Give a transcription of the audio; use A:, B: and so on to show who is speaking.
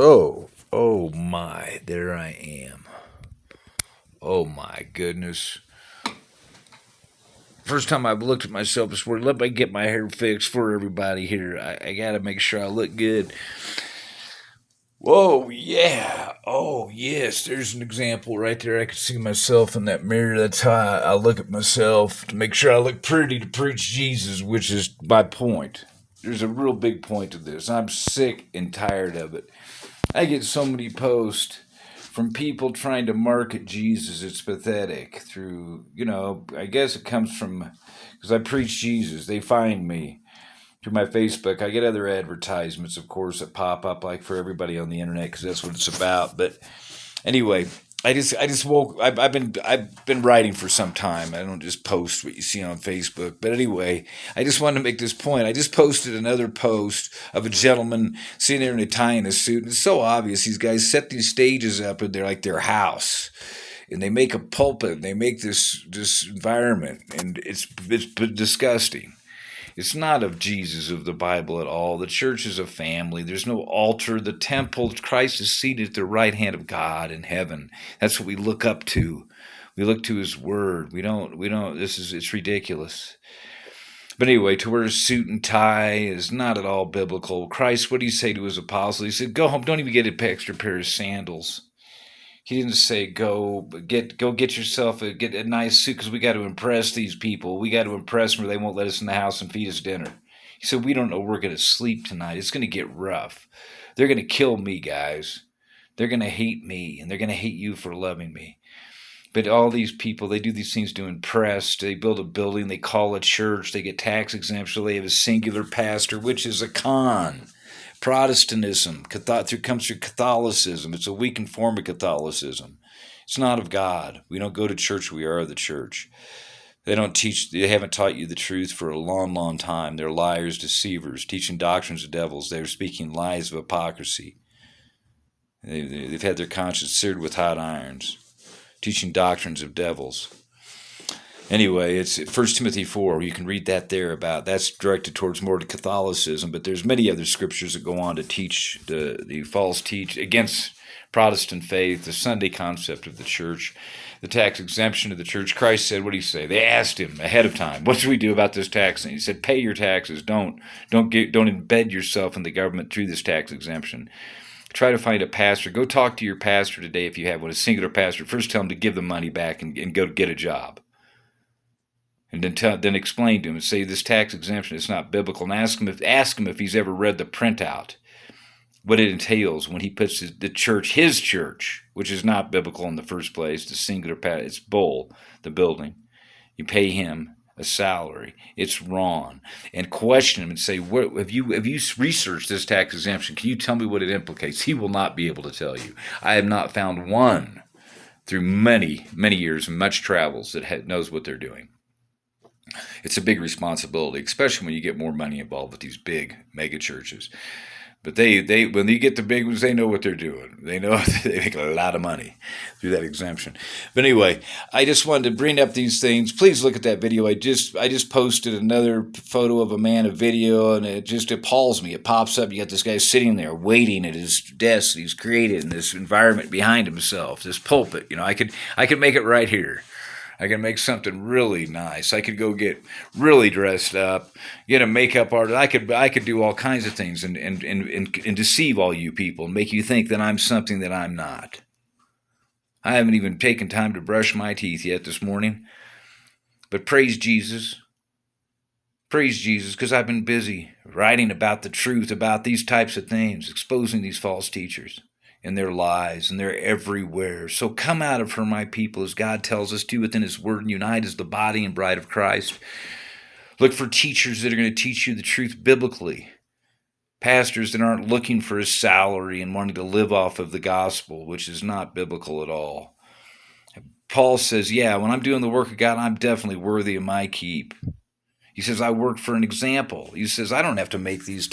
A: Oh my, there I am. Oh my goodness. First time I've looked at myself this morning. Let me get my hair fixed for everybody here. I gotta make sure I look good. Whoa, yeah. Oh, yes. There's an example right there. I can see myself in that mirror. That's how I look at myself to make sure I look pretty to preach Jesus, which is my point. There's a real big point to this. I'm sick and tired of it. I get so many posts from people trying to market Jesus. It's pathetic. I guess it comes from because I preach Jesus. They find me through my Facebook. I get other advertisements, of course, that pop up like for everybody on the internet because that's what it's about. But anyway, I just woke. I've been writing for some time. I don't just post what you see on Facebook. But anyway, I just wanted to make this point. I just posted another post of a gentleman sitting there in a tie and a suit, and it's so obvious these guys set these stages up in their house, and they make a pulpit. And they make this environment, and it's disgusting. It's not of Jesus of the Bible at all. The church is a family. There's no altar. The temple, Christ is seated at the right hand of God in heaven. That's what we look up to. We look to his word. It's ridiculous. But anyway, to wear a suit and tie is not at all biblical. Christ, what did he say to his apostles? He said, go home. Don't even get an extra pair of sandals. He didn't say get yourself get a nice suit because we got to impress these people. We got to impress them or they won't let us in the house and feed us dinner. He said we don't know we're going to sleep tonight. It's going to get rough. They're going to kill me, guys. They're going to hate me and they're going to hate you for loving me. But all these people, they do these things to impress. They build a building, they call it church, they get tax exemption, so they have a singular pastor, which is a con. Protestantism comes through Catholicism. It's a weakened form of Catholicism. It's not of God. We don't go to church. We are the church. They haven't taught you the truth for a long, long time. They're liars, deceivers, teaching doctrines of devils. They're speaking lies of hypocrisy. They've had their conscience seared with hot irons, teaching doctrines of devils. Anyway, it's 1 Timothy 4. You can read that there that's directed towards more to Catholicism, but there's many other scriptures that go on to teach the false teach against Protestant faith, the Sunday concept of the church, the tax exemption of the church. Christ said, what did he say? They asked him ahead of time, what should we do about this tax? And he said, pay your taxes. Don't embed yourself in the government through this tax exemption. Try to find a pastor. Go talk to your pastor today if you have one, a singular pastor. First tell him to give the money back and go get a job. And then explain to him and say this tax exemption is not biblical, and ask him if he's ever read the printout, what it entails when he puts his church, which is not biblical in the first place, the singular it's bull, the building. You pay him a salary. It's wrong, and question him and say, "What have you researched this tax exemption? Can you tell me what it implicates?" He will not be able to tell you. I have not found one through many years and much travels that knows what they're doing. It's a big responsibility, especially when you get more money involved with these big mega churches. But they when you get the big ones, they know what they're doing. They know they make a lot of money through that exemption. But anyway, I just wanted to bring up these things. Please look at that video. I just posted another photo of a man, a video, and it just appalls me. It pops up. You got this guy sitting there waiting at his desk that he's created in this environment behind himself, this pulpit. I could make it right here. I can make something really nice. I could go get really dressed up, get a makeup artist. I could do all kinds of things and deceive all you people and make you think that I'm something that I'm not. I haven't even taken time to brush my teeth yet this morning. But praise Jesus. Praise Jesus, because I've been busy writing about the truth, about these types of things, exposing these false teachers and their lies, and they're everywhere. So come out of her, my people, as God tells us to within his word, and unite as the body and bride of Christ. Look for teachers that are going to teach you the truth biblically. Pastors that aren't looking for a salary and wanting to live off of the gospel, which is not biblical at all. Paul says, yeah, when I'm doing the work of God, I'm definitely worthy of my keep. He says, I work for an example. He says, I don't have to make these